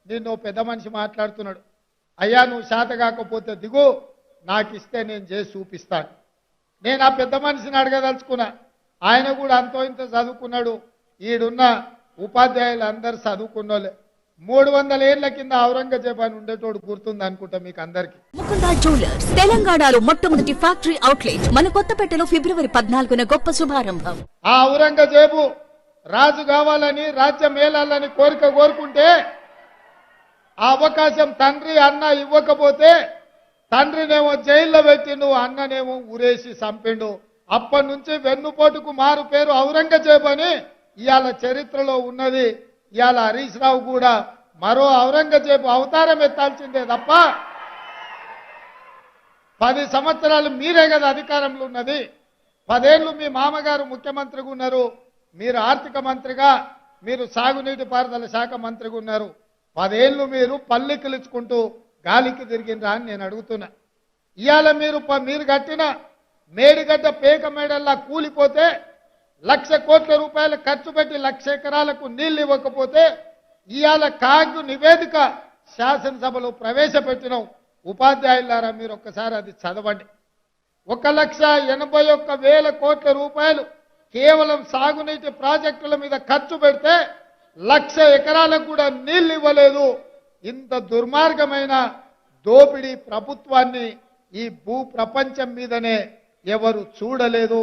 నిన్ను పెద్ద మనిషి మాట్లాడుతున్నాడు, అయ్యా నువ్వు శాత కాకపోతే దిగు, నాకు ఇస్తే నేను చేసి చూపిస్తాను. నేను ఆ పెద్ద మనిషిని అడగదలుచుకున్నా. ఆయన కూడా అంతో ఇంత చదువుకున్నాడు. ఈడున్న ఉపాధ్యాయులు అందరు చదువుకున్నోళ్ళే. 300 ఏళ్ల కింద ఔరంగజేబ్ అని ఉండేటోడు గుర్తుంది అనుకుంటా మీకు అందరికి. ముకుందా జ్యువెలర్స్ తెలంగాణలో మొట్టమొదటి ఫ్యాక్టరీ అవుట్లెట్ మన కొత్తపేటలో ఫిబ్రవరి 14న గొప్ప శుభారంభం. ఆ ఔరంగజేబు రాజు కావాలని రాజ్యం ఏలాలని కోరుకుంటే ఆ అవకాశం తండ్రి అన్న ఇవ్వకపోతే తండ్రినేమో జైల్లో పెట్టిండు, అన్ననేమో ఉరేసి చంపిండు. అప్పటి నుంచి వెన్నుపోటుకు మారు పేరు ఔరంగజేబు అని ఇవాళ చరిత్రలో ఉన్నది. ఇవాళ హరీష్ రావు కూడా మరో ఔరంగజేబు అవతారం ఎత్తాల్సిందే తప్ప 10 సంవత్సరాలు మీరే కదా అధికారంలో ఉన్నది. 10 ఏళ్ళు మీ మామగారు ముఖ్యమంత్రిగా ఉన్నారు, మీరు ఆర్థిక మంత్రిగా, మీరు సాగునీటి పారుదల శాఖ మంత్రిగా ఉన్నారు. 10 ఏళ్ళు మీరు పల్లికిలుచుకుంటూ గాలికి తిరిగినరా అని నేను అడుగుతున్నా. ఇవాళ మీరు కట్టిన మేడిగడ్డ పేక మేడల్లా కూలిపోతే 1,00,000 కోట్ల రూపాయలు ఖర్చు పెట్టి 1,00,000 ఎకరాలకు నీళ్లు ఇవ్వకపోతే ఇవాళ కాగు నివేదిక శాసనసభలో ప్రవేశపెట్టినాం. ఉపాధ్యాయులారా మీరు ఒక్కసారి అది చదవండి. 1,81,000 కోట్ల రూపాయలు కేవలం సాగునీటి ప్రాజెక్టుల మీద ఖర్చు పెడితే 1,00,000 ఎకరాలకు కూడా నీళ్లు ఇవ్వలేదు. ఇంత దుర్మార్గమైన దోపిడీ ప్రభుత్వాన్ని ఈ భూ ప్రపంచం మీదనే ఎవరు చూడలేదు.